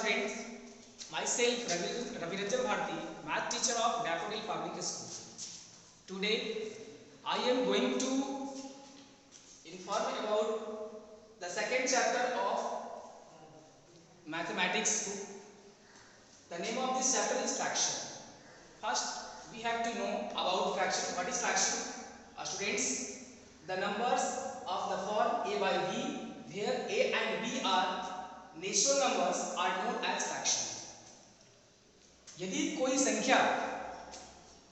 friends, myself Ravi Ranjan Bharti, math teacher of Daffodil Public School. Today I am going to inform about the second chapter of mathematics book. The name of this chapter is fraction. First we have to know about fraction. What is fraction? Students, the numbers of the form a by b, where a and b are natural numbers are known as fraction. यदि कोई संख्या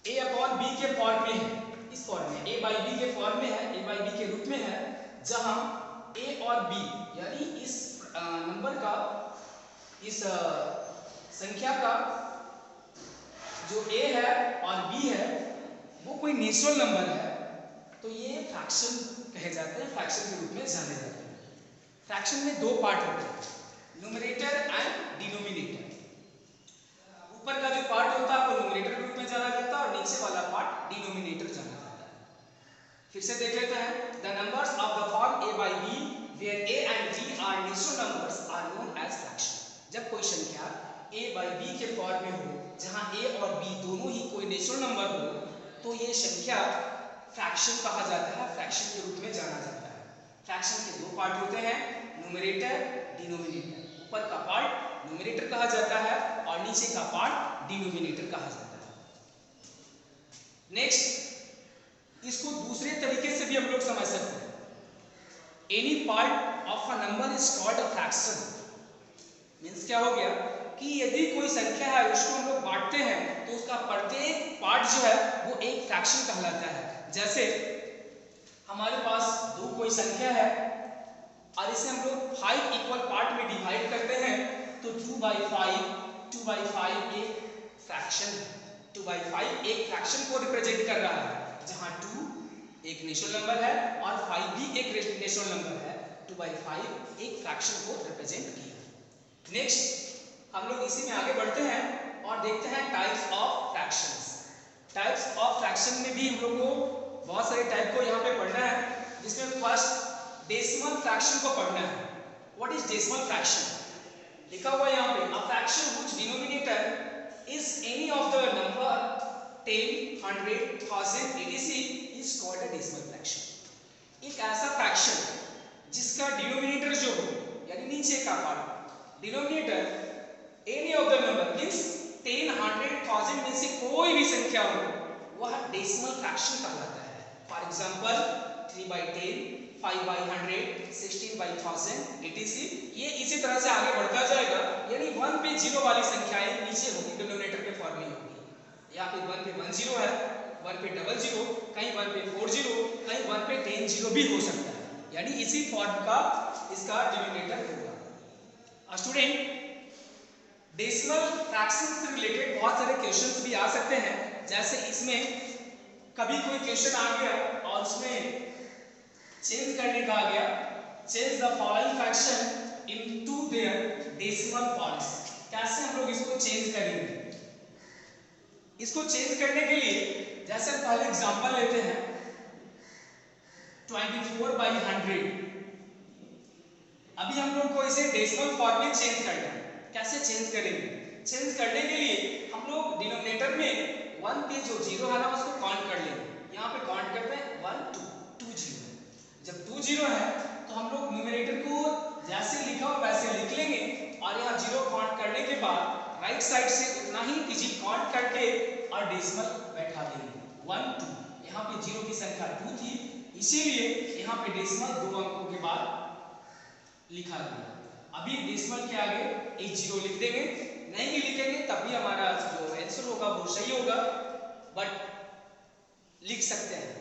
a upon b के form में है, इस form में a by b के form में है, a बाई b के रूप में है, जहां a और b यानी इस नंबर का, इस संख्या का जो a है और b है वो कोई नेचुरल नंबर है, तो ये फ्रैक्शन कहे जाते हैं, फ्रैक्शन के रूप में जाने जाते हैं। फ्रैक्शन में दो पार्ट होते हैं, न्यूमरेटर एंड डिनोमिनेटर। ऊपर का जो पार्ट होता है वो न्यूमरेटर के रूप में जाना जाता है और नीचे वाला पार्ट डिनोमिनेटर जाना जाता है। फिर से देख लेते हैं। The numbers of the form a by b where a and b are natural numbers are known as fraction। जब कोई संख्या a by b के फॉर्म में हो, जहां a और b दोनों ही कोई नेचुरल नंबर हो, तो ये संख्या फ्रैक्शन कहा जाता है, फ्रैक्शन के रूप में जाना जाता है। फ्रैक्शन के दो पार्ट होते हैं, न्यूमरेटर, डिनोमिनेटर। ऊपर का पार्ट न्यूमरेटर कहा जाता है और नीचे का पार्ट डिनोमिनेटर कहा जाता है। नेक्स्ट, इसको दूसरे तरीके से भी हम लोग समझ सकते हैं। Any part of a number is called a fraction. Means क्या हो गया कि यदि कोई संख्या है उसको हम लोग बांटते हैं तो उसका प्रत्येक पार्ट जो है वो एक फ्रैक्शन कहलाता है। जैसे हमारे पास दो कोई संख्या है और इसे हम लोग 5 इक्वल पार्ट में डिवाइड करते हैं, तो 2/5 एक फ्रैक्शन है। 2/5 एक फ्रैक्शन को रिप्रेजेंट कर रहा है, जहां 2 एक नेचुरल नंबर है और 5 भी एक नेचुरल नंबर है। 2/5 एक फ्रैक्शन को रिप्रेजेंट किया। नेक्स्ट, हम लोग इसी में आगे बढ़ते हैं और देखते हैं types of fractions. Types of fraction में भी हम लोग को बहुत सारे टाइप को यहाँ पे पढ़ना है, जिसमें फर्स्ट डेसिमल फ्रैक्शन को पढ़ना है। What is decimal fraction? लिखा हुआ है यहाँ पे, अ fraction which denominator is any of the number 10, 100, 1000 etc is called a decimal fraction. एक ऐसा फ्रैक्शन जिसका डिनोमिनेटर जो हो, यानी नीचे का part, denominator any of the number means 10, 100, 1000 में से कोई भी संख्या हो, वह डेसिमल फ्रैक्शन कहलाता है। For example 3/10, 5/100, 16/1000 etc। ये इसी तरह से आगे बढ़ता जाएगा, यानी 1 पे 0 वाली संख्याएं नीचे होगी, डिनोमिनेटर के फॉर्म में होगी। या फिर 1 पे 10 है, 1 पे 00, कहीं 1 पे 40, कहीं 1 पे 10 भी हो सकता है, यानी इसी फॉर्म का इसका डिनोमिनेटर होगा। स्टूडेंट, डेसिमल फ्रैक्शन से रिलेटेड बहुत सारे क्वेश्चंस भी आ सकते हैं। जैसे इसमें कभी कोई क्वेश्चन आ गया और उसमें चेंज करने का आ गया, change the following fraction into their decimal forms. कैसे हम लोग इसको चेंज करेंगे? इसको चेंज करने के लिए जैसे हम पहले एग्जांपल लेते हैं 24/100। अभी हम लोग को इसे डेसिमल फॉर्म में चेंज करना है। कैसे चेंज करेंगे? चेंज करने के लिए हम लोग डिनोमिनेटर में 1 पे जो 0 है ना उसको काउंट कर लेंगे। यहाँ पे काउंट करते हैं 1 2 0। जब 2 0 है तो हम लोग न्यूमरेटर को जैसे लिखा हो वैसे लिख लेंगे और यहाँ 0 काउंट करने के बाद राइट साइड से उतना ही डिजिट काउंट करके और डेसिमल बैठा देंगे 1 2। यहाँ पे 0 की संख्या 2 थी, इसीलिए यहाँ पे डेसिमल 2 अंकों के बाद लिखा गया। अभी डेसिमल के आगे एक 0 लिख देंगे, नहीं भी लिखेंगे तब भी हमारा जो आंसर होगा वो सही होगा, बट लिख सकते हैं।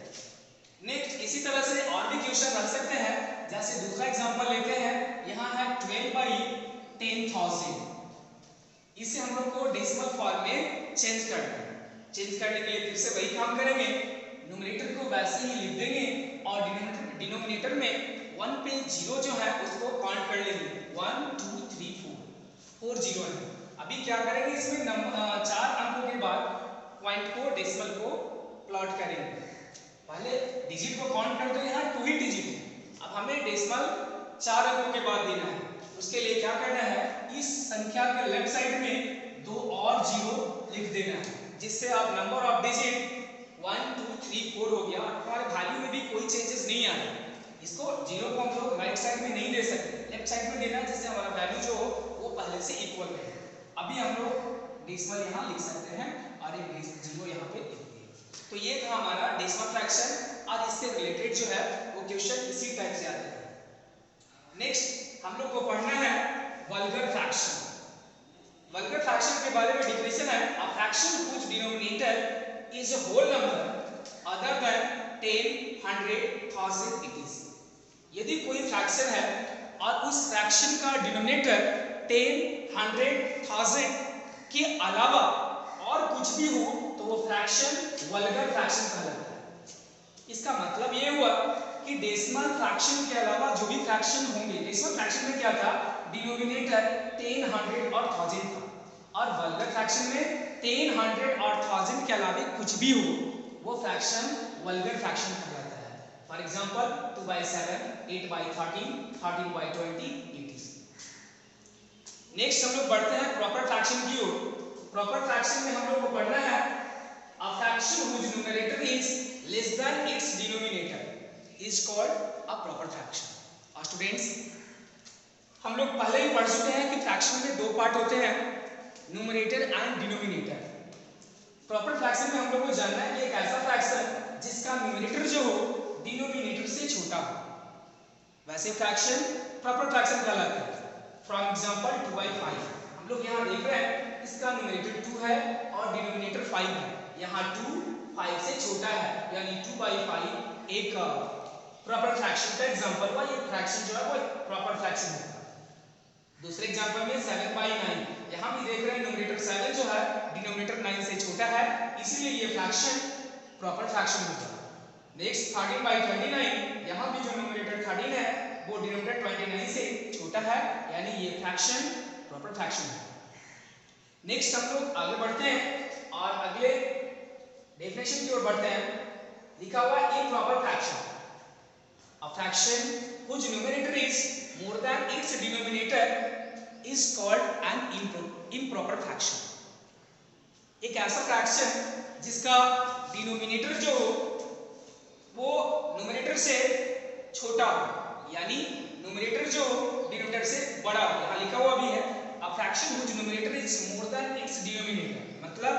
नेक्स्ट, इसी तरह से और भी क्वेश्चन रख सकते हैं। जैसे दूसरा एग्जांपल लेते हैं, यहाँ है 12/10,000। इसे हम लोग को डेसिमल फॉर्म में चेंज करना है। चेंज करने के लिए फिर से वही काम करेंगे, न्यूमरेटर को वैसे ही लिख देंगे और डिनोमिनेटर में 1 पे 0 जो है उसको काउंट कर लेंगे 1 2 3 4 0 है। अभी क्या करेंगे, इसमें 4 अंकों के बाद पॉइंट को, डेसिमल को प्लॉट करेंगे। पहले डिजिट को काउंट करते हैं, यहाँ 2 ही डिजिट है। अब हमें डेसिमल 4 अंकों के बाद देना है, उसके लिए क्या करना है, इस संख्या के लेफ्ट साइड में 2 और 0 लिख देना है, जिससे आप नंबर ऑफ डिजिट 1 2 3 4 हो गया और हमारे वैल्यू में भी कोई चेंजेस नहीं आ रहे। इसको 0 को हम लोग राइट साइड में नहीं दे सकते, लेफ्ट साइड में देना है, जिससे हमारा वैल्यू जो हो वो पहले से इक्वल रहे। अभी हम लोग डेसिमल यहाँ लिख सकते हैं और एक 0 यहाँ पे लिख दिए। तो ये था हमारा डेसिमल फ्रैक्शन और इससे रिलेटेड जो है वो क्वेश्चन इसी टाइप से आते हैं। नेक्स्ट हम लोग को पढ़ना है वल्गर फ्रैक्शन। वल्गर फ्रैक्शन के बारे में डिफिनेशन है, a fraction which denominator is a whole number other than 10, 100, 1000 it is। यदि कोई फ्रैक्शन है और उस फ्रैक्शन का डिनोमिनेटर 10, 100, 1000 के अलावा और कुछ भी हो तो वो फ्रैक्शन वल्गर फ्रैक्शन कहलाता है। इसका मतलब ये हुआ कि डेसिमल फ्रैक्शन के अलावा जो भी फ्रैक्शन होंगे, डेसिमल फ्रैक्शन में क्या था, डिनोमिनेटर 10, 100 और 1000 था, और वल्गर फ्रैक्शन में 10, 100 और 1000 के अलावा कुछ भी हो वो फ्रैक्शन वल्गर फ्रैक्शन कहलाता है। For example 2/7, 8/13, 13/20 etc। नेक्स्ट हम लोग बढ़ते हैं प्रॉपर फ्रैक्शन की ओर। प्रॉपर फ्रैक्शन में हम लोग को पढ़ना है a fraction which numerator is less than it's denominator is called a proper fraction. और स्टूडेंट्स हम लोग पहले ही पढ़ चुके हैं कि फ्रैक्शन में दो पार्ट होते हैं, numerator and denominator. Proper fraction में हम लोग को जानना है कि एक ऐसा फ्रैक्शन जिसका न्यूमरेटर जो हो डिनोमिनेटर से छोटा हो, वैसे फ्रैक्शन प्रॉपर फ्रैक्शन कहलाता है। फॉर एग्जांपल 2/5 हम लोग यहाँ देख रहे हैं, इसका न्यूमरेटर 2 है और डिनोमिनेटर 5 है। यहाँ 2 5 से छोटा है, यानी 2/5 एक प्रॉपर फ्रैक्शन का एग्जांपल हुआ। ये फ्रैक्शन जो है वो प्रॉपर फ्रैक्शन है। दूसरे एग्जांपल में 7/9, यहाँ भी देख रहे हैं न्यूमरेटर 7 जो है डिनोमिनेटर 9 से छोटा है, इसीलिए ये फ्रैक्शन प्रॉपर फ्रैक्शन होता है। नेक्स्ट 13/39, यहाँ भी जो न्यूमरेटर 13 है वो डिनोमिनेटर 29 से छोटा है, यानी ये फ्रैक्शन प्रॉपर फ्रैक्शन है। नेक्स्ट हम लोग आगे बढ़ते हैं और अगले डेफिनेशन की ओर बढ़ते हैं। लिखा हुआ improper fraction, a fraction whose numerator is more than its denominator is called an improper fraction। एक ऐसा फ्रैक्शन जिसका डिनोमिनेटर जो हो वो न्यूमरेटर से छोटा हो, यानी न्यूमरेटर जो डिनोमिनेटर से बड़ा हो। यहाँ लिखा हुआ भी है a fraction whose numerator is more than its denominator, मतलब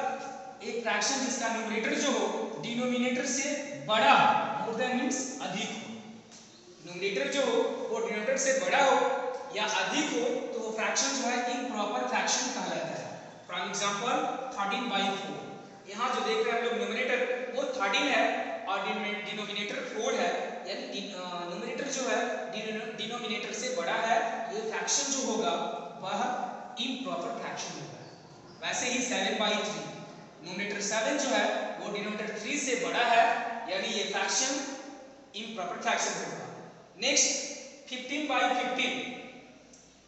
एक फ्रैक्शन जिसका न्यूमरेटर जो हो डिनोमिनेटर से बड़ा हो, मोर देन मींस अधिक हो। न्यूमरेटर जो हो वो डिनोमिनेटर से बड़ा हो या अधिक हो तो वो फ्रैक्शन जो है इम्प्रॉपर फ्रैक्शन कहलाता है। फॉर एग्जांपल 13/4, यहाँ जो देख रहे हैं हम लोग न्यूमरेटर वो 13 है और डिनोमिनेटर 4 है, यानी न्यूमरेटर जो है डिनोमिनेटर से बड़ा है, ये फ्रैक्शन जो होगा वह इम्प्रॉपर फ्रैक्शन होगा। वैसे ही 7/3, न्यूमरेटर 7 जो है वो डिनोमिनेटर 3 से बड़ा है, यानी ये फ्रैक्शन इम्प्रॉपर फ्रैक्शन होगा। नेक्स्ट 15/15,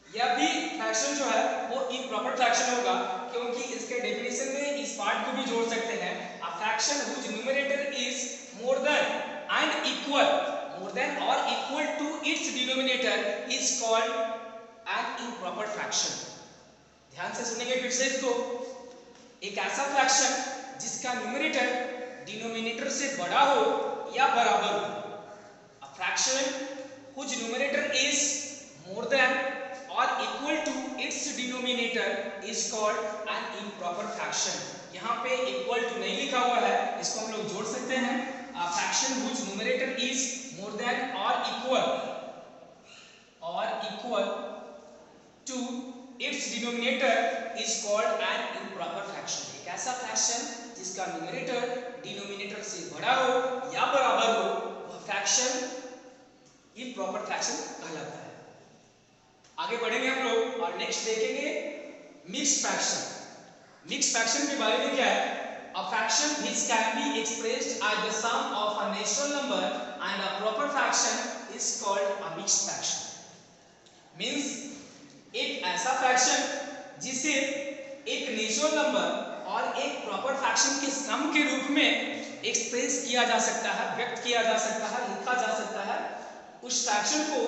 यह भी फ्रैक्शन जो है वो इम्प्रॉपर फ्रैक्शन होगा, क्योंकि इसके डेफिनेशन में इस पार्ट को भी जोड़ सकते हैं, a fraction which numerator is more than and equal, more than और equal to its denominator is called an improper fraction. ध्यान से सुनेंगे फिर से इसको, एक ऐसा फ्रैक्शन जिसका न्यूमरेटर डिनोमिनेटर से बड़ा हो या बराबर हो। A fraction whose numerator is more than or equal to its denominator is called an improper fraction। यहाँ पे equal to नहीं लिखा हुआ है, इसको हम लोग जोड़ सकते हैं, a fraction whose numerator is more than or equal to its denominator is called an improper fraction। एक ऐसा फ्रैक्शन जिसका न्यूमरेटर डिनोमिनेटर से बड़ा हो या बराबर हो, वह फ्रैक्शन इम्प्रॉपर फ्रैक्शन कहलाता है। आगे बढ़ेंगे हम लोग और नेक्स्ट देखेंगे मिक्स्ड फ्रैक्शन। मिक्स्ड फ्रैक्शन के बारे में क्या है, a fraction which can be expressed as the sum of a natural number and a proper fraction is called a mixed fraction. Means एक ऐसा फ्रैक्शन जिसे एक नेचुरल नंबर और एक प्रॉपर फ्रैक्शन के सम के रूप में एक्सप्रेस किया जा सकता है, व्यक्त किया जा सकता है, लिखा जा सकता है, उस फ्रैक्शन को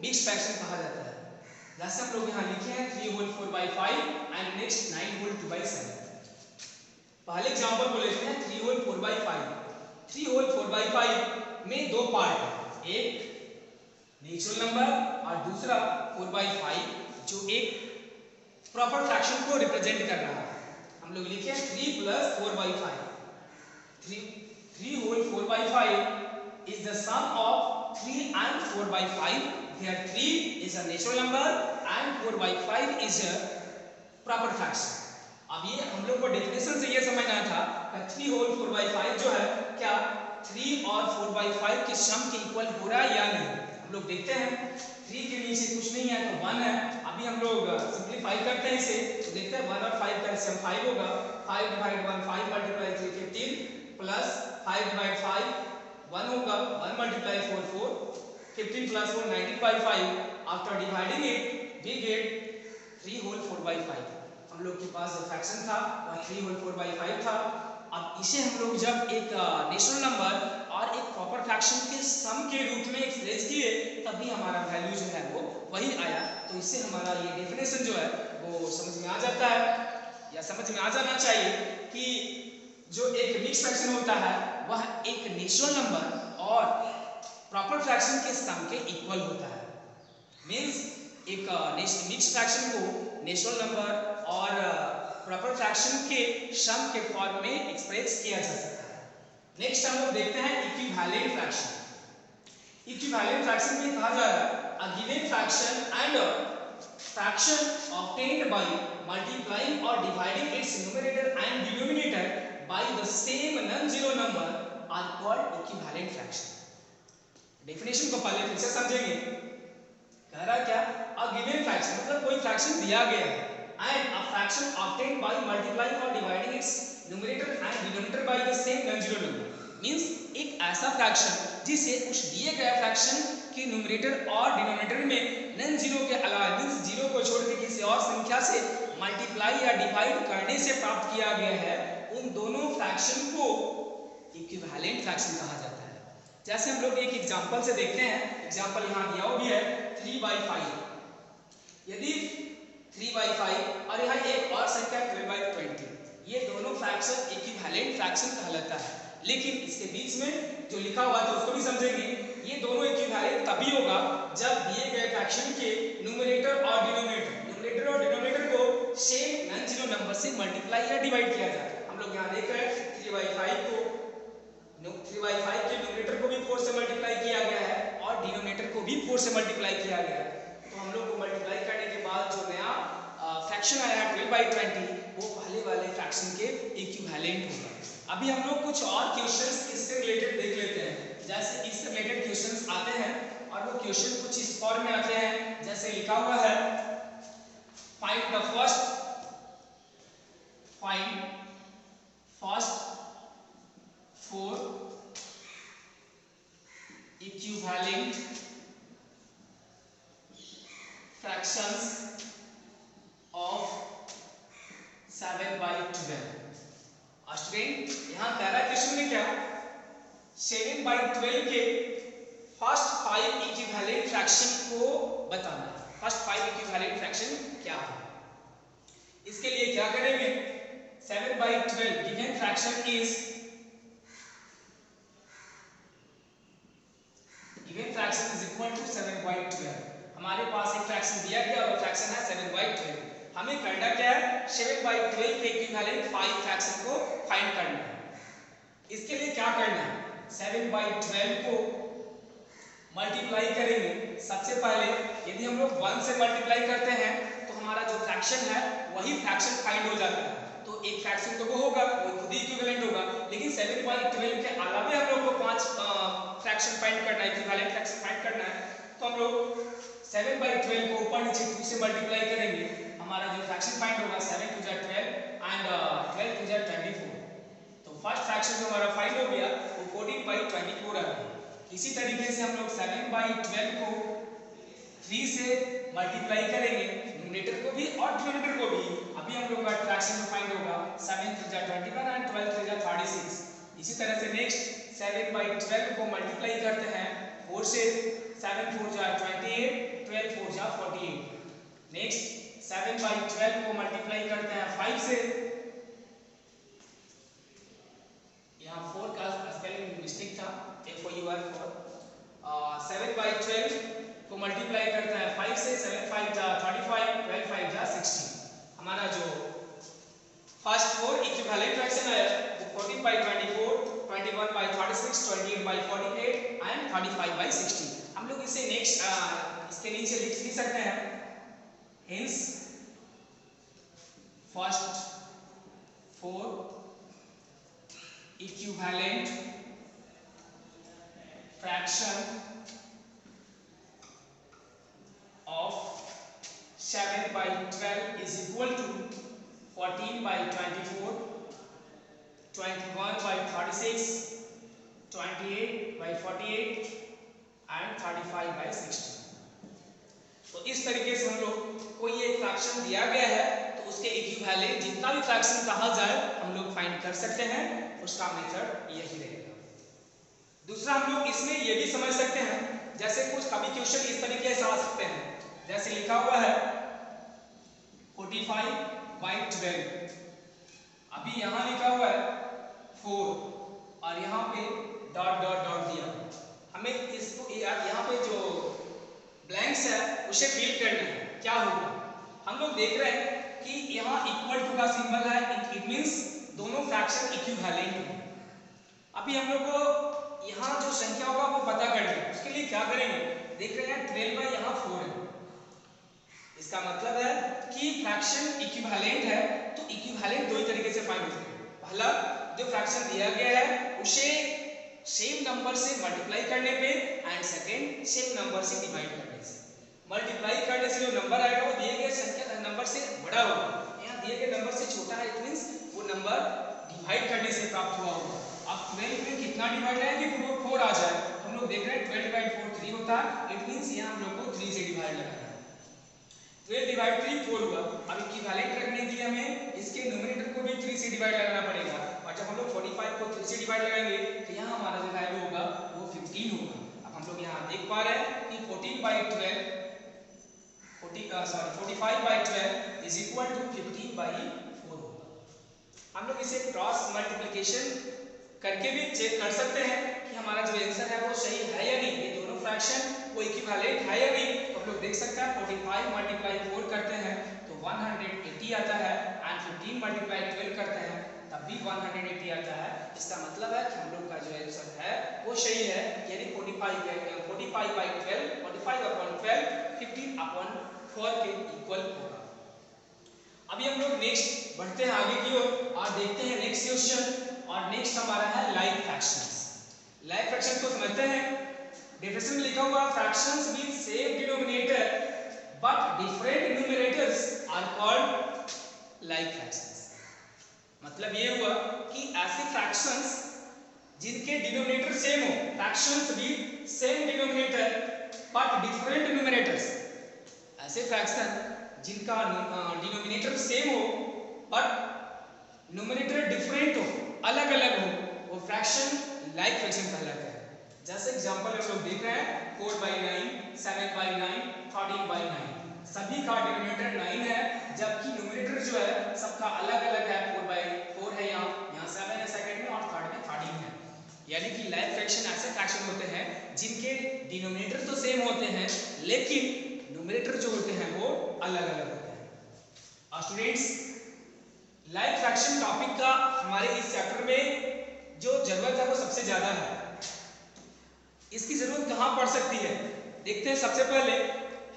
मिक्स्ड फ्रैक्शन कहा जाता है। जैसे हम लोग यहाँ लिखे हैं 3 whole 4 by 5 and next 9 whole 2 by 7। पहले एग्जांपल को लेते हैं 3 होल 4 बाई 5। 3 होल 4 बाई 5 में दो पार्ट है, एक नेचुरल नंबर और दूसरा 4 बाई 5 जो एक प्रॉपर फ्रैक्शन को रिप्रेजेंट कर रहा है। हम लोग लिखे 3 plus 4 by 5। 3 whole 4 by 5 is the sum of 3 and 4 by 5. Here 3 is a natural number and 4 by 5 is a proper fraction. अब ये हम लोग को डेफिनेशन से ये समझना था कि 3 होल 4 by 5 जो है क्या 3 और 4 by 5 के सम के इक्वल हो रहा है या नहीं। हम लोग देखते हैं 3 के नीचे कुछ नहीं है तो 1 है। अभी हम लोग सिंप्लीफाई करते हैं इसे तो देखते हैं 1 और 5 का एलसीएम 5 होगा। 5 डिवाइड 1 5 मल्टीप्लाई 3 15 प्लस 5 डिवाइड 5 1 होगा। 1 multiply 4 4 15 plus 4 19 by 5। After dividing it we get 3 whole 4 by 5। हम लोग के पास जो फ्रैक्शन था वह 3 होल 4 by 5 था। अब इसे हम लोग जब एक नेचुरल नंबर और एक प्रॉपर फ्रैक्शन के सम के रूप में एक्सप्रेस किए तभी हमारा वैल्यू जो है वो वही आया। तो इससे हमारा ये डेफिनेशन जो है वो समझ में आ जाता है या समझ में आ जाना चाहिए कि जो एक मिक्स फ्रैक्शन होता है वह एक नेचुरल नंबर और प्रॉपर फ्रैक्शन के सम के इक्वल होता है। मींस एक मिक्स फ्रैक्शन को नेचुरल नंबर और प्रॉपर फ्रैक्शन के सम के फॉर्म में एक्सप्रेस किया जा सकता है। नेक्स्ट हम लोग देखते हैं इक्विवेलेंट फ्रैक्शन। इक्विवेलेंट फ्रैक्शन में कहा जा रहा है a given fraction and fraction obtained by multiplying और dividing its numerator and denominator by the same non zero number are called equivalent fraction. Definition को पहले फिर से समझेंगे। कह रहा क्या अ गिवन फ्रैक्शन मतलब कोई फ्रैक्शन दिया गया है and a fraction obtained by multiplying or dividing its numerator and denominator by the same non-zero number means एक ऐसा फ्रैक्शन जिसे उस दिए गए फ्रैक्शन के न्यूमरेटर और डिनोमिनेटर में नॉन जीरो के अलावा मींस जीरो को छोड़ के किसी और संख्या से मल्टीप्लाई या डिवाइड करने से प्राप्त किया गया है, उन दोनों फ्रैक्शन को इक्विवेलेंट फ्रैक्शन कहा जाता है। जैसे हम लोग एक एग्जांपल से देखते हैं। एग्जांपल यहाँ दिया हुआ भी है 3/5। यदि 3/5 और यहाँ एक और संख्या 12/20, ये दोनों फ्रैक्शन इक्विवेलेंट फ्रैक्शन कहलाता है। लेकिन इसके बीच में जो लिखा हुआ था उसको भी समझेंगे। ये दोनों इक्विवेलेंट तभी होगा जब दिए गए फ्रैक्शन के न्यूमरेटर और डिनोमिनेटर को सेम नॉन जीरो नंबर से मल्टीप्लाई या डिवाइड किया जाए। हम लोग यहाँ देख रहे हैं 3/5 के न्यूमरेटर को भी 4 से मल्टीप्लाई किया गया है और डिनोमिनेटर को भी 4 से मल्टीप्लाई किया गया है। तो हम लोग को मल्टीप्लाई करने के बाद जो नया फ्रैक्शन आया 12/20 वो पहले वाले फ्रैक्शन के इक्विवेलेंट होगा। अभी हम लोग कुछ और क्वेश्चंस इससे रिलेटेड देख लेते हैं। जैसे इससे रिलेटेड क्वेश्चंस आते हैं और वो क्वेश्चन कुछ इस फॉर्म में आते हैं। जैसे लिखा हुआ है find the first 4 equivalent fractions of 7/12। Student यहाँ कह रहा है क्वेश्चन में क्या 7/12 के फर्स्ट 5 इक्विवेलेंट फ्रैक्शन को बताना है। फर्स्ट 5 इक्विवेलेंट फ्रैक्शन क्या है, इसके लिए क्या करेंगे 7/12 given fraction is equal to 7/12। हमारे पास एक फ्रैक्शन दिया गया और फ्रैक्शन है 7/12। हमें करना क्या है 7/12 के इक्विवेलेंट 5 फ्रैक्शन को फाइंड करना है। इसके लिए क्या करना है 7/12 को मल्टीप्लाई करेंगे। सबसे पहले यदि हम लोग 1 से मल्टीप्लाई करते हैं तो हमारा जो फ्रैक्शन है वही फ्रैक्शन फाइंड हो जाता है। तो एक फ्रैक्शन तो वो होगा वो खुद ही इक्विवेलेंट होगा, लेकिन 7/12 के अलावा हम लोग को 5 फ्रैक्शन फाइंड करना है, इक्विवेलेंट फ्रैक्शन फाइंड करना है। तो हम लोग 7/12 को ऊपर नीचे 2 से मल्टीप्लाई करेंगे। हमारा जो फ्रैक्शन फाइंड होगा 7 2 जा 12 एंड 12 2 जा 24। तो फर्स्ट फ्रैक्शन जो हमारा फाइंड हो गया वो 14/24 आ गया। इसी तरीके से हम लोग 7/12 को 3 से मल्टीप्लाई करेंगे, न्यूमरेटर को भी और डिनोमिनेटर को भी। अभी हम लोग का फ्रैक्शन फाइंड होगा 7 3 जा 21 एंड 12 3 जा 36। इसी तरह से नेक्स्ट 7/12 को मल्टीप्लाई करते हैं 4 से 7 4 जा 28 12 4 जा 48। नेक्स्ट 7/12 को मल्टीप्लाई करते हैं 5 से, यहाँ 4 का स्पेलिंग मिस्टेक था, FOUR 7/12 को मल्टीप्लाई करते हैं 5 से, 7 5 जा 35, 12 5 जा 60। हमारा जो फर्स्ट 4 इक्विवेलेंट फ्रैक्शन है वो 14/24, 21/36, 28/48 एंड 35/60। हम लोग इसे नेक्स्ट इसके नीचे लिख भी सकते हैं। Hence first 4 equivalent fraction of 7/12 is equal to 14/24, 21/36, 28/48 and 35/60। तो इस तरीके से हम लोग कोई एक फ्रैक्शन दिया गया है तो उसके इक्विवेलेंट जितना भी फ्रैक्शन कहा जाए हम लोग फाइंड कर सकते हैं, उसका मेथड यही रहेगा। दूसरा हम लोग इसमें ये भी समझ सकते हैं, जैसे कुछ कभी क्वेश्चन इस तरीके से आ सकते हैं, जैसे लिखा हुआ है 45/12, अभी यहाँ लिखा हुआ है 4 और यहाँ पे डॉट डॉट डॉट दिया। हमें इसको यहाँ पे जो ब्लैंक्स है उसे फिल करना है। क्या होगा, हम लोग देख रहे हैं कि यहाँ इक्वल टू का सिंबल है, इट मींस दोनों फ्रैक्शन इक्विवेलेंट है। अभी हम लोग को यहाँ जो संख्या होगा वो पता करना है, उसके लिए क्या करेंगे, देख रहे हैं 12 में यहाँ 4 है, इसका मतलब है कि फ्रैक्शन इक्विवेलेंट है। तो इक्विवेलेंट दो ही तरीके से फाइंड होते हैं, पहला जो फ्रैक्शन दिया गया है उसे सेम नंबर से मल्टीप्लाई करने पे एंड सेकंड सेम नंबर से डिवाइड करने से। मल्टीप्लाई करने से जो नंबर आएगा वो दिए गए संख्या नंबर से बड़ा होगा, यहाँ दिए गए नंबर से छोटा है, इट मींस वो नंबर डिवाइड करने से प्राप्त हुआ होगा। अब 12 में कितना डिवाइड है कि वो 4 आ जाए, हम लोग देख रहे हैं 12/4 3 होता है, इट मींस यहाँ हम लोग को 3 से डिवाइड लगाना है। 12/3 4 हुआ। अब इक्विवेलेंट रखने के लिए हमें इसके न्यूमरेटर को भी 3 से डिवाइड लगाना पड़ेगा, और जब हम लोग 45 को 3 से डिवाइड लगाएंगे तो यहाँ हमारा जो वैल्यू होगा वो 15 होगा। अब हम लोग यहाँ देख पा रहे हैं कि 45/12 इज इक्वल टू 15/4 होगा। हम लोग इसे क्रॉस मल्टीप्लिकेशन करके भी चेक कर सकते हैं कि हमारा जो आंसर है वो सही है या नहीं, ये दोनों फ्रैक्शन वो इक्विवेलेंट है या नहीं। तो हम लोग देख सकते हैं 45 × 4 करते हैं तो 180 आता है, एंड 15 × 12 करते हैं तब भी 180 आता है। इसका मतलब है कि हम लोग का जो आंसर है वो सही है, यानी 45/12 15/4 के इक्वल होगा। अभी हम लोग नेक्स्ट बढ़ते हैं आगे की ओर और देखते हैं नेक्स्ट क्वेश्चन, और नेक्स्ट हमारा है लाइक फ्रैक्शंस। लाइक फ्रैक्शन को समझते हैं। डेफिनेशन में लिखा हुआ fractions with same denominator but different numerators are called like fractions. मतलब ये हुआ कि ऐसे फ्रैक्शंस जिनके डिनोमिनेटर सेम हो, fractions with same denominator but different numerators, ऐसे फ्रैक्शन जिनका डिनोमिनेटर सेम हो बट न्यूमरेटर डिफरेंट हो, अलग अलग हो, वो फ्रैक्शन लाइक फ्रैक्शन कहलाता है। जैसे एग्जांपल हम लोग देख रहे हैं 4/9, 7/9, 13/9, सभी का डिनोमिनेटर 9 है, जबकि न्यूमरेटर जो है सबका अलग अलग है। 4/4 है, यहाँ 7 है सेकंड में और थर्ड में 13 है। यानी कि लाइक फ्रैक्शन ऐसे फ्रैक्शन होते हैं जिनके डिनोमिनेटर तो सेम होते हैं लेकिन न्यूमरेटर जो होते हैं वो अलग अलग होते हैं। और स्टूडेंट्स, लाइक फ्रैक्शन टॉपिक का हमारे इस चैप्टर में जो जरूरत है वो सबसे ज्यादा है। इसकी जरूरत कहाँ पड़ सकती है, देखते हैं। सबसे पहले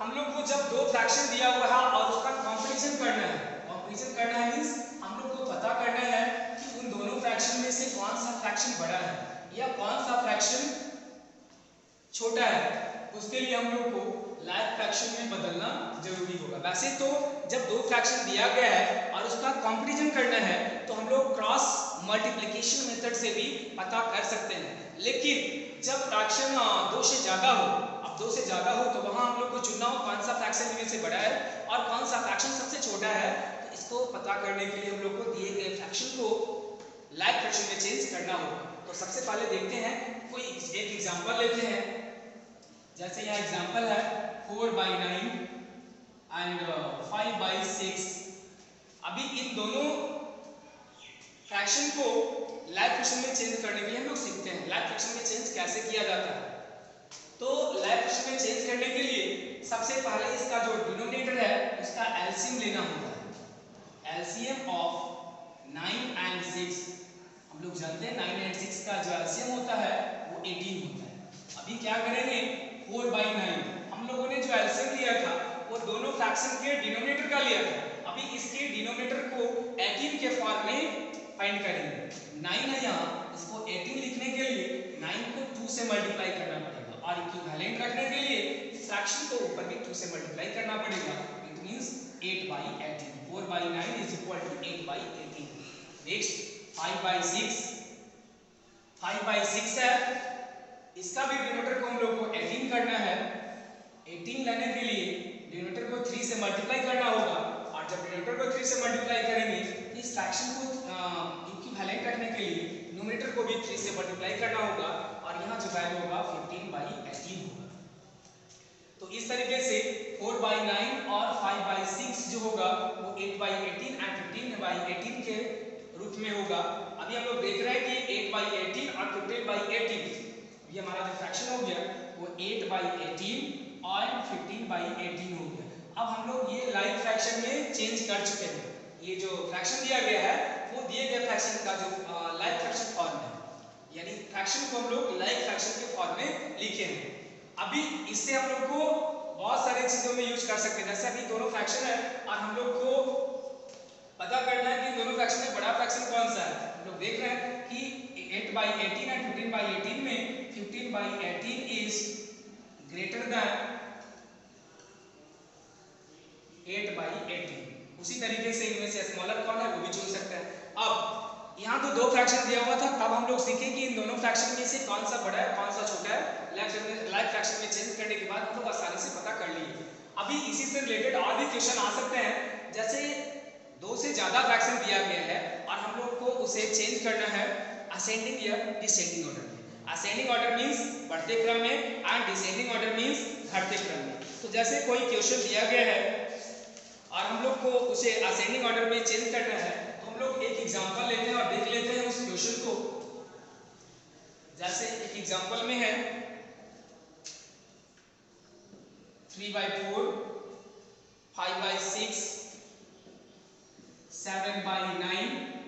हम लोग को जब दो फ्रैक्शन दिया हुआ है और उसका कंपैरिजन करना है, कंपैरिजन करना है मींस हम लोग को पता करना है कि उन दोनों फ्रैक्शन में से कौन सा फ्रैक्शन बड़ा है या कौन सा फ्रैक्शन छोटा है। उसके लिए हम लोग को लाइक फ्रैक्शन में बदलना जरूरी होगा। वैसे तो जब दो फ्रैक्शन दिया गया है और उसका कंपैरिजन करना है तो हम लोग क्रॉस मल्टीप्लिकेशन मेथड से भी पता कर सकते हैं, लेकिन जब फ्रैक्शन 2 से ज्यादा हो, अब 2 से ज्यादा हो तो वहां हम लोग को चुनना हो कौन सा फ्रैक्शन इनमें से बड़ा है और कौन सा फ्रैक्शन सबसे छोटा है। तो इसको पता करने के लिए हम लोग को दिए गए फ्रैक्शन को लाइक फ्रैक्शन में चेंज करना होगा। तो सबसे पहले देखते हैं, कोई एक एग्जांपल लेते हैं। जैसे यहाँ एग्जांपल है 4/9 एंड 5/6। अभी इन दोनों फ्रैक्शन को लाइव फ्रैक्शन में चेंज करने के लिए हम लोग सीखते हैं लाइव फ्रैक्शन में चेंज कैसे किया जाता है। तो लाइव फ्रैक्शन में चेंज करने के लिए सबसे पहले इसका जो डिनोमिनेटर है उसका एलसीएम लेना होता है। एलसीएम ऑफ 9 एंड 6, हम लोग जानते हैं 9 एंड 6 का जो एलसीएम होता है वो 18 होता है। अभी क्या करेंगे, 4/9 हम लोगों ने जो एलसीएम लिया था वो दोनों फ्रैक्शन के डिनोमिनेटर का लिया था। अभी इसके डिनोमिनेटर को 18 के फॉर्म में फाइंड करेंगे। 9 है यहाँ, इसको 18 लिखने के लिए 9 को 2 से मल्टीप्लाई करना पड़ेगा और इक्विवेलेंट रखने के लिए फ्रैक्शन को ऊपर भी 2 से मल्टीप्लाई करना पड़ेगा। It means 8/18। 4/9 is equal to 8/18। Next 5/6, 5/6 है, इसका भी डिनोमिनेटर को हम लोग को 18 करना है। 18 लेने के लिए डिनोमिनेटर को 3 से मल्टीप्लाई करना होगा और जब डिनोमिनेटर को 3 से मल्टीप्लाई करेंगे इस फ्रैक्शन को इक्विवेलेंट रखने के लिए न्यूमरेटर को भी 3 से मल्टीप्लाई करना होगा और यहाँ जो वैल्यू होगा 15/18 होगा। तो इस तरीके से 4/9 और 5/6 जो होगा वो 8/18 एंड 15/18 के रूप में होगा। अभी हम लोग देख रहे हैं कि 8/18 और 15/18 ये हमारा जो फ्रैक्शन हो गया वो 8/18 और 15/18 हो गया। अब हम लोग ये लाइव फ्रैक्शन में चेंज कर चुके हैं। ये जो फ्रैक्शन दिया गया है वो दिए गए फ्रैक्शन का जो लाइव फ्रैक्शन फॉर्म है, यानी फ्रैक्शन को हम लोग लाइव फ्रैक्शन के फॉर्म में लिखे हैं। अभी इससे हम लोग को बहुत सारे चीजों में यूज कर सकते हैं। जैसे अभी दोनों फ्रैक्शन है और हम लोग को पता करना है कि दोनों फ्रैक्शन में बड़ा फ्रैक्शन कौन सा है। हम लोग देख रहे हैं कि 8/18 एंड 15/18 में 15/18 इज ग्रेटर देन 8/18। उसी तरीके से इनमें से स्मॉलर कौन है वो भी चुन सकते हैं। अब यहाँ तो दो फ्रैक्शन दिया हुआ था, तब हम लोग सीखे कि इन दोनों फ्रैक्शन में से कौन सा बड़ा है कौन सा छोटा है। लाइव फ्रैक्शन में चेंज करने के बाद हम लोग आसानी से पता कर लिए। अभी इसी से रिलेटेड और भी क्वेश्चन आ सकते हैं। जैसे 2 से ज्यादा फ्रैक्शन दिया गया है और हम लोग को उसे चेंज करना है असेंडिंग या डिसेंडिंग ऑर्डर में। असेंडिंग ऑर्डर मींस बढ़ते क्रम में एंड डिसेंडिंग ऑर्डर मींस घटते क्रम में। तो जैसे कोई क्वेश्चन दिया गया है और हम लोग को उसे असेंडिंग ऑर्डर में चेंज करना है, तो हम लोग एक एग्जांपल लेते हैं और देख लेते हैं उस क्वेश्चन को। जैसे एक एग्जांपल में है 3/4, 5/6, 7/9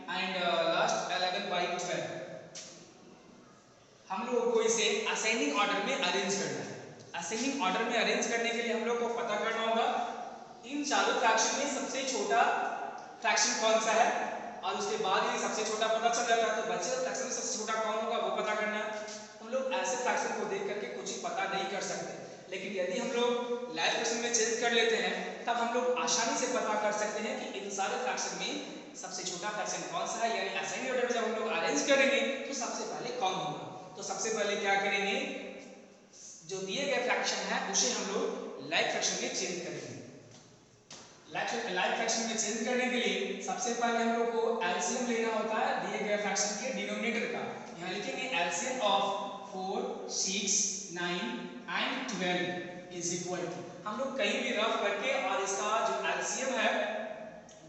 एंड लास्ट 11/12। हम लोगों को इसे असेंडिंग ऑर्डर में अरेंज करना है। असेंडिंग ऑर्डर में अरेंज करने के लिए हम लोग को पता करना होगा इन चारों फ्रैक्शन में सबसे छोटा फ्रैक्शन कौन सा है और उसके बाद ही सबसे छोटा पता चल जाता है। तो बचे हुए फ्रैक्शन में सबसे छोटा कौन होगा वो पता करना है। हम लोग ऐसे फ्रैक्शन को देख करके कुछ ही पता नहीं कर सकते, लेकिन यदि हम लोग लाइव फ्रैक्शन में चेंज कर लेते हैं तब हम लोग आसानी से पता कर सकते हैं कि इन सारे फ्रैक्शन में सबसे छोटा फ्रैक्शन कौन सा है। यानी असेंडिंग ऑर्डर में जब हम लोग अरेंज करेंगे तो सबसे पहले कौन होगा। तो सबसे पहले क्या करेंगे, जो दिए गए फ्रैक्शन है उसे हम लोग लाइव फ्रैक्शन में चेंज करेंगे। लाइव फ्रैक्शन में चेंज करने के लिए सबसे पहले हम लोग को एलसीएम लेना होता है दिए गए फ्रैक्शन के डिनोमिनेटर का। यहाँ लिखेंगे LCM of 4, 6, 9 and 12 is equal to, हम लोग कहीं भी रफ करके और इसका जो एलसीएम है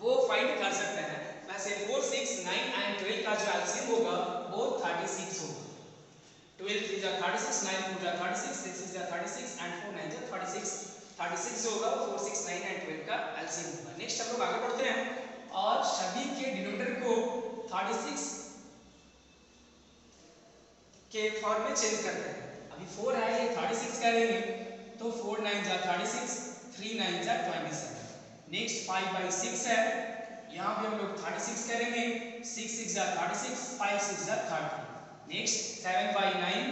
वो फाइंड कर सकते हैं। वैसे 4, 6, 9 एंड 12 का जो एलसीएम होगा वो 36 होगा। 12 3 जा 36, 9 4 जा 36, 6 जा 36 एंड 4 9 जा 36। 36 जो होगा 4, 6, 9 एंड 12 का एलसीएम होगा। नेक्स्ट हम लोग आगे बढ़ते हैं और सभी के डिनोमिनेटर को 36 के फॉर्म में चेंज करते हैं। अभी 4 है ये 36 करेंगे तो 4 9 जा 36, 3 9 जा 27। नेक्स्ट 5/6 है, यहाँ पे हम लोग 36 करेंगे, 6 6 जा 36, 5 6 जा 30। नेक्स्ट 7/9,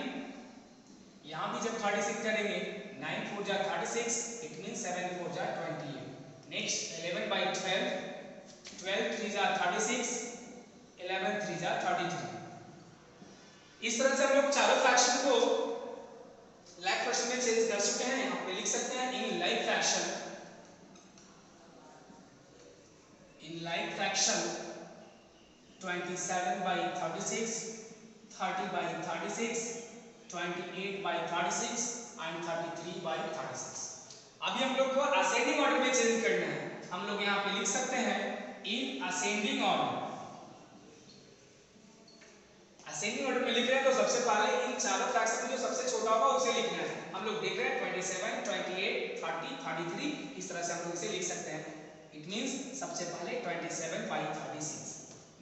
यहाँ भी जब 36 करेंगे 9 4 जा 36, इट मींस 7 4 जा 28। नेक्स्ट 11/12, 12 3 जा 36, 11 3 जा 33। इस तरह से हम लोग चारों फ्रैक्शन को लाइव फ्रैक्शन में चेंज कर चुके हैं। यहाँ पे लिख सकते हैं इन लाइव फ्रैक्शन 27/36, 30/36, 28/36 एंड 33/36। अभी हम लोग को असेंडिंग ऑर्डर में चेंज करना है। हम लोग यहाँ पे लिख सकते हैं in ascending order. Ascending order में लिख रहे हैं तो सबसे पहले इन चारों फ्रैक्शन में जो सबसे छोटा होगा उसे लिखना है। हम लोग देख रहे हैं 27, 28, 30, 33, इस तरह से हम लोग इसे लिख सकते हैं। इट मींस सबसे पहले 27/36,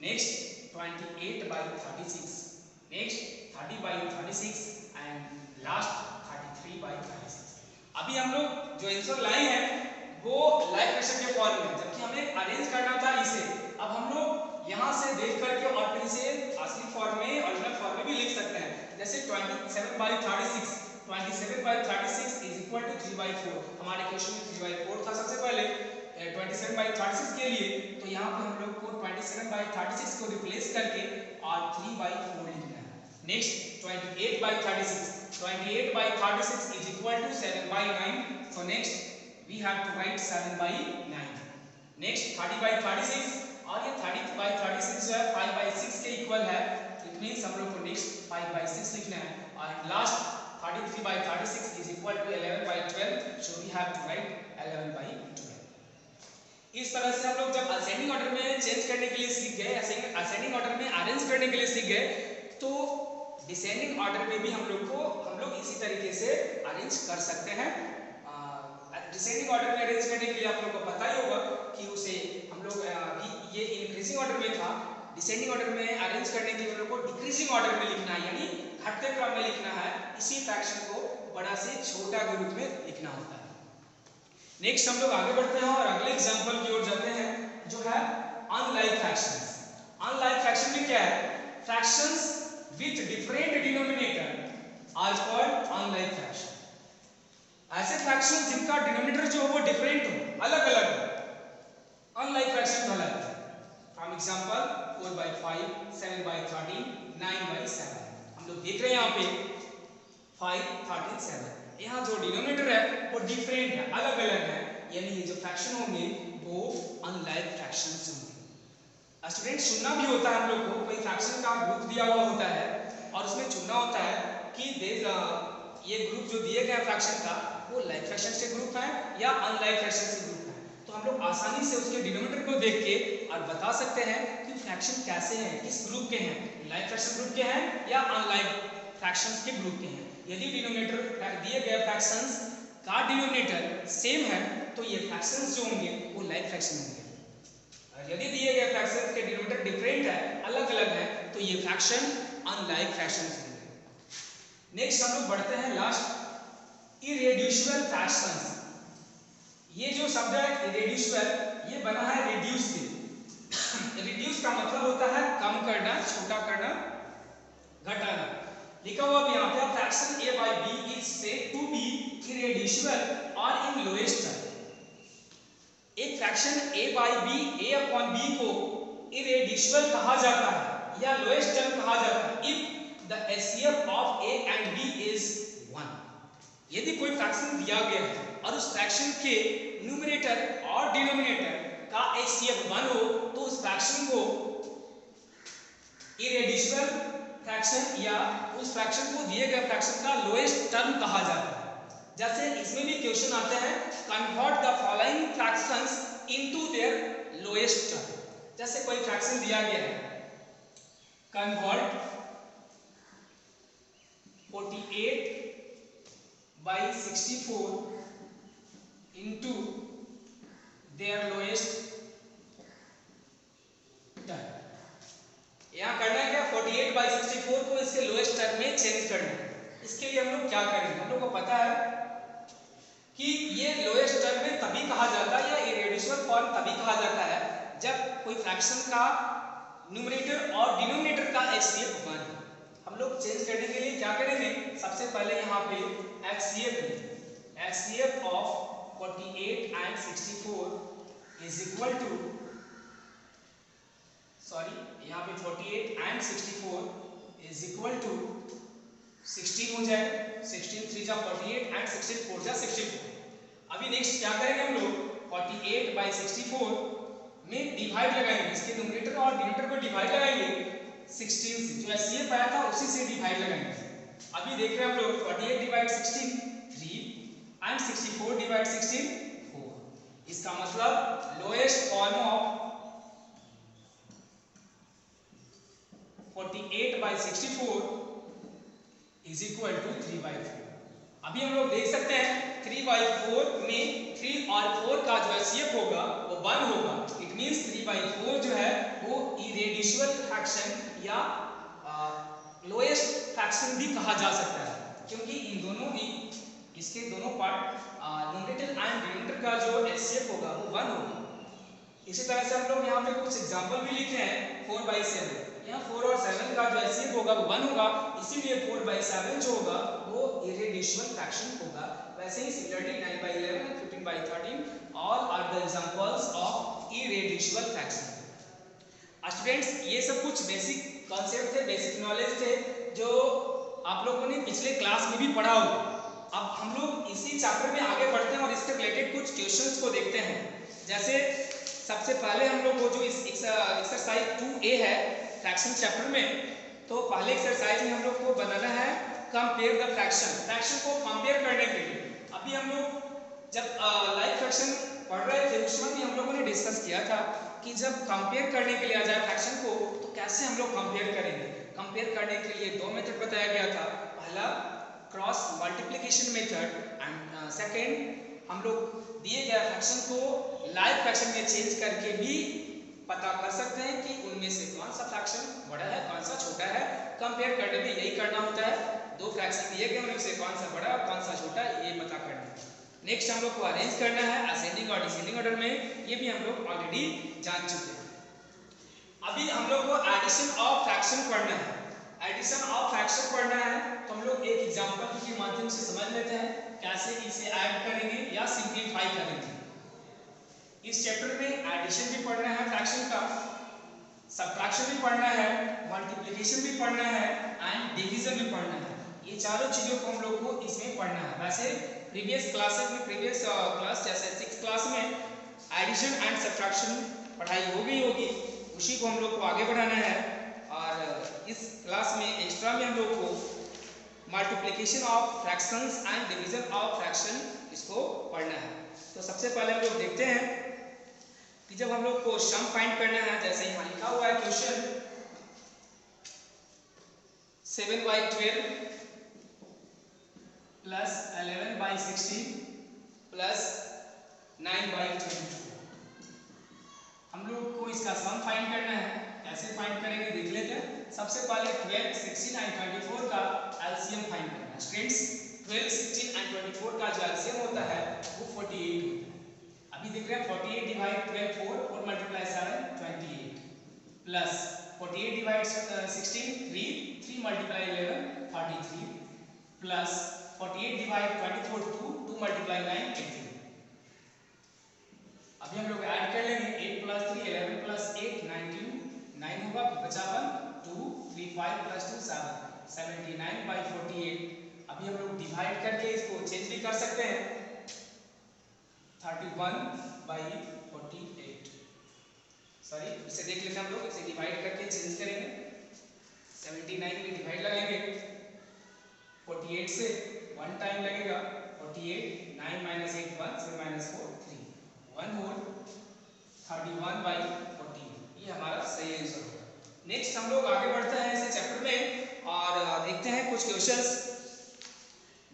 नेक्स्ट 28/36, नेक्स्ट 30/36 एंड लास्ट 33/36। अभी हम लोग जो आंसर लाए हैं वो लाइक क्वेश्चन के फॉर्म में, जबकि हमें अरेंज करना था इसे। अब हम लोग यहाँ से देख करके और फिर इसे असली फॉर्म में, ओरिजिनल फॉर्म में भी लिख सकते हैं। जैसे 27/36, 27/36 इज इक्वल टू 3/4। हमारे क्वेश्चन में 3/4 था सबसे पहले 27/36 के लिए, तो यहाँ पे हम लोग को 27/36 को रिप्लेस करके और 3/4 लिखना है। Next 28/36, 28/36 is equal to 7/9. So next we have to write 7/9. Next 30/36, और ये 30/36 जो है 5/6 के इक्वल है। इट मींस हम लोग को नेक्स्ट 5/6 लिखना है। और last 33/36 is equal to 11/12. So we have to write 11/12. इस तरह से हम लोग जब असेंडिंग ऑर्डर में चेंज करने के लिए सीख गए, असेंडिंग ऑर्डर में अरेंज करने के लिए सीख गए, तो डिसेंडिंग ऑर्डर में भी हम लोग इसी तरीके से अरेंज कर सकते हैं। डिसेंडिंग ऑर्डर में अरेंज करने के लिए आप लोगों को पता ही होगा कि उसे हम लोग ये इंक्रीजिंग ऑर्डर में था। डिसेंडिंग ऑर्डर में अरेंज करने के लिए हम लोग को डिक्रीजिंग ऑर्डर में लिखना है, यानी घटते क्रम में लिखना है। इसी फ्रैक्शन को बड़ा से छोटा के रूप में लिखना होता है। नेक्स्ट हम लोग आगे बढ़ते हैं और अगले एग्जांपल की ओर जाते हैं, जो है अनलाइक फ्रैक्शंस। अनलाइक फ्रैक्शन में क्या है? Fractions with different denominator are called unlike fraction. ऐसे फ्रैक्शन जिनका डिनोमिनेटर जो है वो डिफरेंट हो, अलग अलग हो, अनलाइक फ्रैक्शन कहलाते हैं। For example 4/5, 7/13, 9/7। हम लोग देख रहे हैं यहाँ पे 5, 13, 7। यहाँ जो डिनोमिनेटर है वो डिफरेंट है, अलग अलग है, यानी ये जो फ्रैक्शन होंगे वो अनलाइक फ्रैक्शंस होंगे। स्टूडेंट चुनना भी होता है हम लोग को, कोई फ्रैक्शन का ग्रुप दिया हुआ होता है और उसमें चुनना होता है कि ये ग्रुप जो दिए गए फ्रैक्शन का वो लाइक फ्रैक्शन के ग्रुप है या अनलाइक फ्रैक्शन के ग्रुप है। तो हम लोग आसानी से उसके डिनोमिनेटर को देख के और बता सकते हैं कि फ्रैक्शन कैसे हैं, किस ग्रुप के हैं, लाइक फ्रैक्शन ग्रुप के हैं या अनलाइक फ्रैक्शंस के ग्रुप के हैं। यदि डिनोमिनेटर दिए गए फ्रैक्शंस का डिनोमिनेटर सेम है तो ये फ्रैक्शंस जो होंगे वो लाइक फ्रैक्शन होंगे। यदि दिए गए फ्रैक्शन के डिनोमिनेटर डिफरेंट है, अलग अलग है, तो ये फ्रैक्शन अनलाइक फ्रैक्शन होंगे। नेक्स्ट हम लोग बढ़ते हैं लास्ट इरेड्यूसिबल फ्रैक्शंस। ये जो शब्द है इरेड्यूसिबल, ये बना है रिड्यूस से। रिड्यूस का मतलब होता है कम करना, छोटा करना, घटाना। लिखा हुआ भी यहाँ पे fraction a/b is said to be irreducible or in lowest term। एक फ्रैक्शन a/b, a/b को इरेड्यूसिबल कहा जाता है या लोएस्ट टर्म कहा जाता है if the HCF of a and b is 1। यदि कोई फ्रैक्शन दिया गया है और उस फ्रैक्शन के न्यूमरेटर और डिनोमिनेटर का HCF 1 हो तो उस फ्रैक्शन को इरेड्यूसिबल फ्रैक्शन या उस फ्रैक्शन को दिए गए फ्रैक्शन का लोएस्ट टर्म कहा जाता है। जैसे इसमें भी क्वेश्चन आते हैं convert the following fractions into their lowest term. जैसे कोई फ्रैक्शन दिया गया है, convert 48/64 into their lowest term. यहाँ करना है क्या? 48/64 को इसके लोएस्ट टर्म में चेंज करना है। इसके लिए हम लोग क्या करेंगे? हम लोग को पता है कि ये लोएस्ट टर्म में तभी कहा जाता है या इरेड्यूसिबल फॉर्म तभी कहा जाता है जब कोई फ्रैक्शन का न्यूमरेटर और डिनोमिनेटर का HCF 1 है। हम लोग चेंज करने के लिए क्या करेंगे? सबसे पहले यहाँ पे HCF of 48 and 64 is equal to, sorry यहाँ पे 48 and 64 इज इक्वल टू 16 हो जाएगा। 16 3 जा 48 and 16 4 जा 64। अभी नेक्स्ट क्या करेंगे हम लोग? 48/64 में डिवाइड लगाएंगे, इसके न्यूमरेटर और डिनोमिनेटर को डिवाइड लगाएंगे 16 से, जो HCF आया था उसी से डिवाइड लगाएंगे। अभी देख रहे हैं हम लोग 48/16 3 एंड 64 डिवाइड 16 4। इसका मतलब lowest form of 48 by 64 is equal to 3/4। अभी हम लोग देख सकते हैं 3/4 में 3 और 4 का जो HCF होगा वो 1 होगा। इट मींस 3/4 जो है वो इरेड्यूसिबल फ्रैक्शन या लोएस्ट फ्रैक्शन भी कहा जा सकता है, क्योंकि इन दोनों इसके दोनों पार्ट न्यूमरेटर एंड डिनोमिनेटर का जो HCF होगा वो 1 होगा। इसी तरह से हम लोग यहाँ पे कुछ एग्जांपल भी लिखे हैं 4/7। यहाँ 4 और 7 का जो HCF होगा वो 1 होगा, इसीलिए 4/7 जो होगा वो इरेड्यूसिबल फ्रैक्शन होगा। वैसे ही similarly 9/11 and 15/13 all are the examples of irreducible fraction. Students, ये सब कुछ बेसिक कॉन्सेप्ट थे, बेसिक नॉलेज थे जो आप लोगों ने पिछले क्लास में भी पढ़ा होगा। अब हम लोग इसी चैप्टर में आगे बढ़ते हैं और इसके रिलेटेड कुछ क्वेश्चंस को देखते हैं। जैसे सबसे पहले हम लोग वो जो इस एक्सरसाइज 2A है फ्रैक्शन चैप्टर में, तो पहले एक्सरसाइज में हम लोग को बनाना है कंपेयर द फ्रैक्शन को कंपेयर करने के लिए। अभी हम लोग जब लाइक फ्रैक्शन पढ़ रहे थे उसमें भी हम लोगों ने डिस्कस किया था कि जब कंपेयर करने के लिए आ जाए फ्रैक्शन को तो कैसे हम लोग कंपेयर करेंगे। कंपेयर करने के लिए दो मेथड बताया गया था, पहला cross multiplication method and second हम लोग दिए गए फ्रैक्शन को लाइक फ्रैक्शन में चेंज करके भी पता कर सकते हैं कि उनमें से कौन सा फ्रैक्शन बड़ा है कौन सा छोटा है। कंपेयर करने में यही करना होता है, दो फ्रैक्शन दिए गए उनमें से कौन सा बड़ा और कौन सा छोटा ये पता करना है। नेक्स्ट हम लोग को अरेंज करना है असेंडिंग और डिसेंडिंग ऑर्डर में, ये भी हम लोग ऑलरेडी जान चुके हैं। अभी हम लोग को एडिशन ऑफ फ्रैक्शन पढ़ना है। एडिशन ऑफ फ्रैक्शन पढ़ना है तो हम लोग एक एग्जांपल के माध्यम से समझ लेते हैं कैसे इसे ऐड करेंगे या सिंपलीफाई करेंगे। इस चैप्टर में एडिशन भी पढ़ना है फ्रैक्शन का, सब्ट्रैक्शन भी पढ़ना है, मल्टीप्लिकेशन भी पढ़ना है एंड डिवीजन भी पढ़ना है। ये चारों चीजों को हम लोग को इसमें पढ़ना है। वैसे प्रीवियस क्लास जैसे 6th क्लास में एडिशन एंड सब्ट्रैक्शन पढ़ाई हो गई होगी, उसी को हम लोग को आगे बढ़ाना है। और इस क्लास में एक्स्ट्रा में हम लोग को multiplication of fractions and division of fraction इसको पढ़ना है। तो सबसे पहले हम लोग देखते हैं कि जब हम लोग को सम फाइंड करना है, जैसे यहाँ लिखा हुआ है क्वेश्चन 7/12 प्लस 11/16 प्लस 9/24। हम लोग को इसका सम फाइंड करना है। कैसे फाइंड करेंगे देख लेते हैं। सबसे पहले 12, 16 एंड 24 का एलसीएम फाइंड करना है। स्टूडेंट्स 12, 16 एंड 24 का जो एलसीएम होता है वो 48 होता है। अभी देख रहे हैं 48 divide 12 4, 4 multiply 7 28 plus 48 divide 16 3, 3 multiply 11 33 plus 48 divide 24 2, 2 multiply 9 18। अभी हम लोग ऐड कर लेंगे 8 प्लस 3 11 प्लस 8 19 9 होगा, बचा 2 3 5 प्लस 2 7 79/48। अभी हम लोग डिवाइड करके इसको चेंज भी कर सकते हैं 31/48। सॉरी इसे देख लेते हैं हम लोग, इसे डिवाइड करके चेंज करेंगे 79 में डिवाइड लगाएंगे 48 से 1 टाइम लगेगा 48 9 - 8 1 7 - 4 3 1 होल 31/48। ये हमारा सही आंसर होगा। नेक्स्ट हम लोग आगे बढ़ते हैं इस चैप्टर में और देखते हैं कुछ क्वेश्चंस।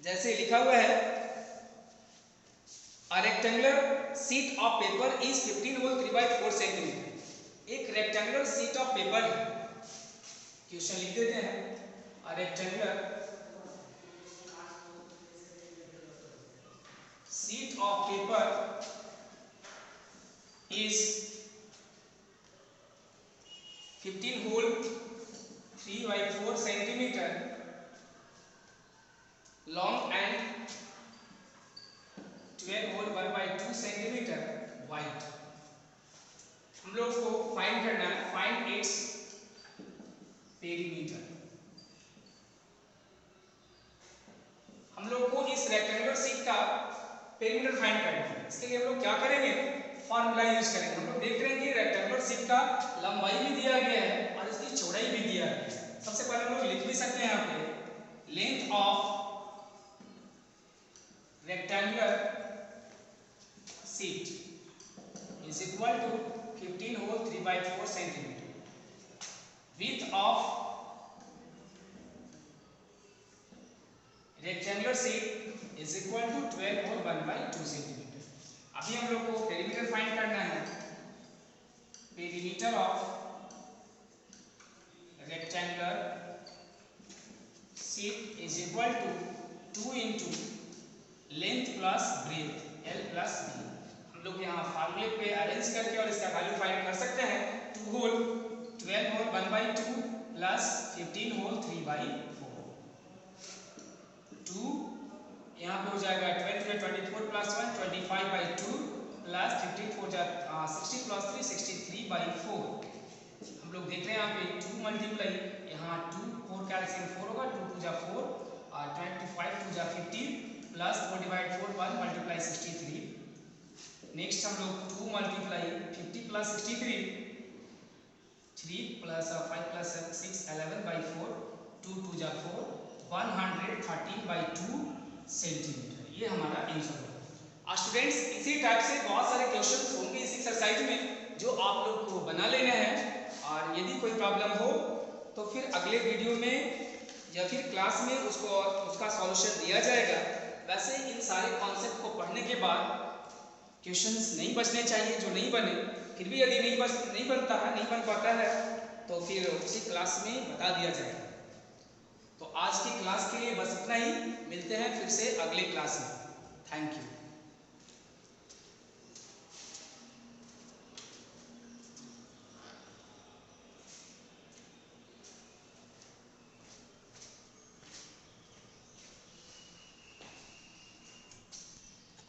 जैसे लिखा हुआ है A rectangular sheet of paper is 15 whole 3/4 centimetre. एक रेक्टेंगुलर शीट ऑफ पेपर है। क्वेश्चन लिख देते हैं A rectangular sheet of paper is 15 whole 3/4 centimetre long and 12 whole 1/2 centimetre wide. हम लोग को फाइंड करना है फाइंड इट्स पेरीमीटर। हम लोग को इस रेक्टेंगुलर शीट का पेरीमीटर फाइंड करना है। इसके लिए हम लोग क्या करेंगे, फॉर्मूला यूज करेंगे। हम लोग देख रहे हैं कि रेक्टेंगुलर शीट का लंबाई भी दिया गया है और इसकी चौड़ाई भी दिया गया है। सबसे पहले हम लोग लिख भी सकते हैं यहाँ पे length of rectangular sheet is equal to 15 hole 3/4 centimeter. Width of rectangular sheet is equal to 12 hole 1/2 centimeter. अभी हम लोग को पेरीमीटर फाइंड करना है. Perimeter of rectangular sheet is equal to 2 into length plus breadth L plus B. हम लोग यहाँ फार्मूले पे अरेंज करके और इसका वैल्यू फाइंड कर सकते हैं. 2 होल 12 होल 1/2 प्लस 15 होल 3/4. 2 यहाँ पे हो जाएगा 12 × 24 प्लस 1 25/2 प्लस 15 4 60 प्लस 3 63/4. हम लोग देख रहे हैं यहाँ पे 2 मल्टीप्लाई यहाँ 2 4 का एलसीएम 4 होगा. 2 2 जा 4 और 25 2 जा 15 प्लस 4/4 1 मल्टीप्लाई 63. नेक्स्ट हम लोग 2 मल्टीप्लाई 50 प्लस 63 3 प्लस 5 प्लस 6 11/4 2 2 जा 4 113/2 सेंटीमीटर. ये हमारा आंसर होगा. स्टूडेंट्स इसी टाइप से बहुत सारे क्वेश्चंस होंगे इस एक्सरसाइज में जो आप लोग को बना लेना है. और यदि कोई प्रॉब्लम हो तो फिर अगले वीडियो में या फिर क्लास में उसका सॉल्यूशन दिया जाएगा. वैसे इन सारे कॉन्सेप्ट को पढ़ने के बाद क्वेश्चंस नहीं बचने चाहिए जो नहीं बने. फिर भी यदि नहीं बन पाता है तो फिर उसी क्लास में बता दिया जाएगा. तो आज की क्लास के लिए बस इतना ही. मिलते हैं फिर से अगले क्लास में. Thank you.